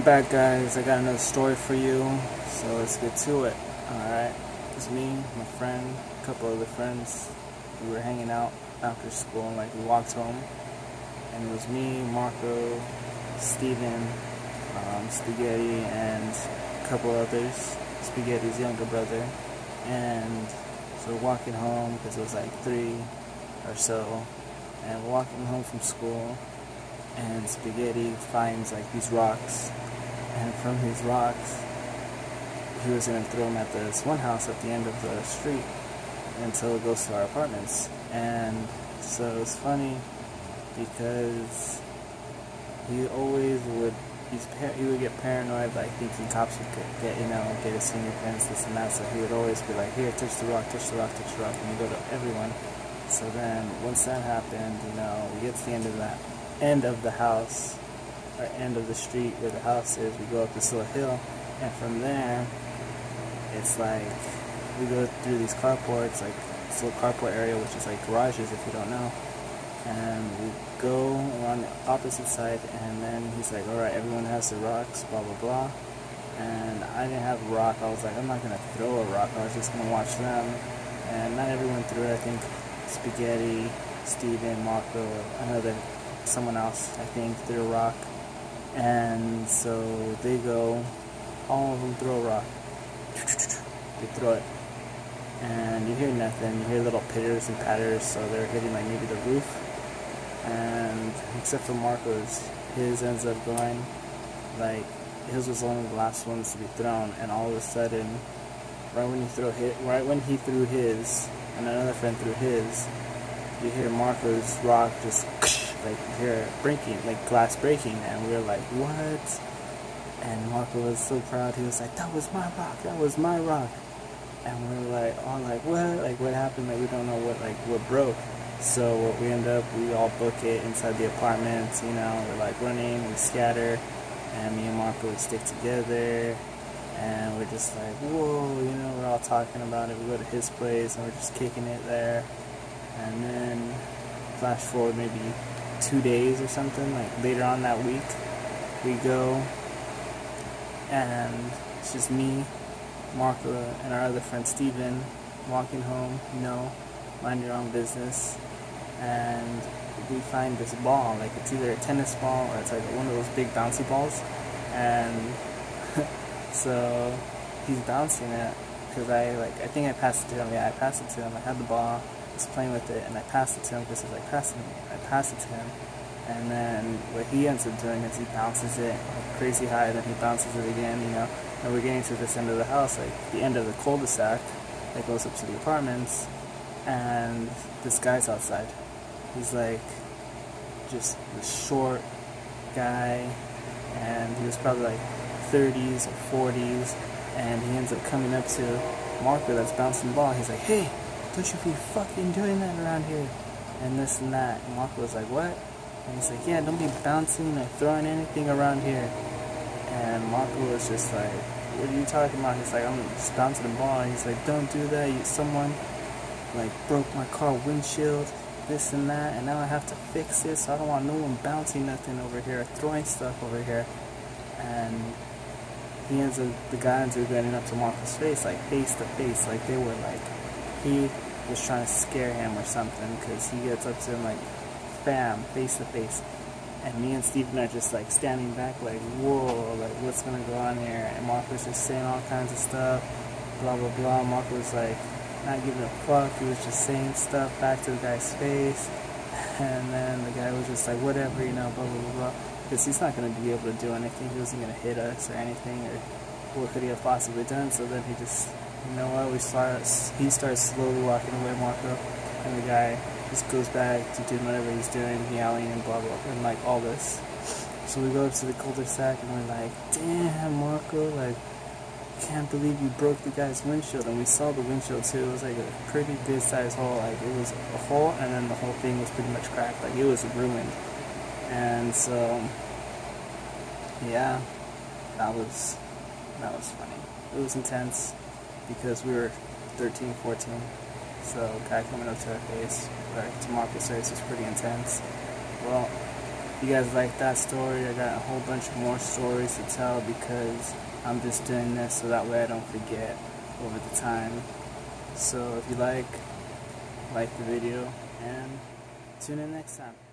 back, guys. I got another story for you, so let's get to it. Alright, it's me, my friend, a couple other friends. We were hanging out after school, like we walked home, and it was me, Marco, Steven, Spaghetti, and a couple others. Spaghetti's younger brother. And so we're walking home because it was like 3 or so, and we're walking home from school, and Spaghetti finds like these rocks, and from these rocks he was going to throw them at this one house at the end of the street until it goes to our apartments. And so it's funny because he always would he would get paranoid, like thinking cops would get his fingerprints, this and that. So he would always be like, here, touch the rock, touch the rock, touch the rock, and he go to everyone. So then once that happened, we get to the end of the house, or end of the street where the house is. We go up this little hill, and from there it's like we go through these carports, like this little carport area, which is like garages if you don't know. And we go around the opposite side, and then he's like, alright, everyone has their rocks, blah blah blah. And I didn't have a rock. I was like, I'm not gonna throw a rock, I was just gonna watch them. And not everyone threw it. I think Spaghetti, Steven, Marco, someone else, I think, threw a rock. And so they go, all of them throw a rock. They throw it. And you hear nothing. You hear little pitters and patters, so they're hitting like maybe the roof. And except for Marco's, his ends up going, like, his was one of the last ones to be thrown, and all of a sudden, right when he threw his, and another friend threw his, you hear Marco's rock just, like, you hear it breaking, like glass breaking, and we were like, what? And Marco was so proud. He was like, that was my rock, that was my rock. And we were like, all like, what? Like, what happened? Like, we don't know what broke. So what we end up, we all book it inside the apartments, we're like running, we scatter, and me and Marco would stick together, and we're just like, whoa, we're all talking about it. We go to his place, and we're just kicking it there. And then flash forward maybe 2 days or something, like later on that week, we go, and it's just me, Marco, and our other friend Steven walking home, mind your own business, and we find this ball, like it's either a tennis ball or it's like one of those big bouncy balls, and so he's bouncing it, because I think I passed it to him. I passed it to him. I had the ball, I was playing with it, and I passed it to him because he's like, I passed it to him. And then what he ends up doing is he bounces it crazy high, then he bounces it again, and we're getting to this end of the house, like the end of the cul-de-sac that goes up to the apartments, and this guy's outside. He's like just a short guy, and he was probably like 30s or 40s, and he ends up coming up to Marco that's bouncing the ball. He's like, hey, don't you be fucking doing that around here, and this and that. And Marco was like, what? And he's like, yeah, don't be bouncing or throwing anything around here. And Marco was just like, what are you talking about? He's like, I'm just bouncing the ball. And he's like, don't do that. Someone like broke my car windshield, this and that, and now I have to fix it, so I don't want no one bouncing nothing over here, throwing stuff over here. And the guy ends up getting up to Marco's face, like face to face, like they were like, he was trying to scare him or something, because he gets up to him like, bam, face to face. And me and Steven are just like standing back like, whoa, like what's gonna go on here? And Marco's just saying all kinds of stuff, blah blah blah. Marco was like not giving a fuck. He was just saying stuff back to the guy's face, and then the guy was just like, whatever, blah blah blah blah, because he's not gonna be able to do anything. He wasn't gonna hit us or anything, or what could he have possibly done? So then he just, he starts slowly walking away, Marco, and the guy just goes back to doing whatever he's doing, yelling and blah blah, and like all this. So we go up to the cul-de-sac, and we're like, damn, Marco, like, can't believe you broke the guy's windshield. And we saw the windshield too. It was like a pretty good sized hole. Like, it was a hole, and then the whole thing was pretty much cracked. Like, it was ruined. And so, yeah, that was funny. It was intense because we were 13, 14. So, guy coming up to our face, or to Marco's face, was pretty intense. Well, If you guys like that story, I got a whole bunch of more stories to tell because I'm just doing this so that way I don't forget over the time. So if you like the video, and tune in next time.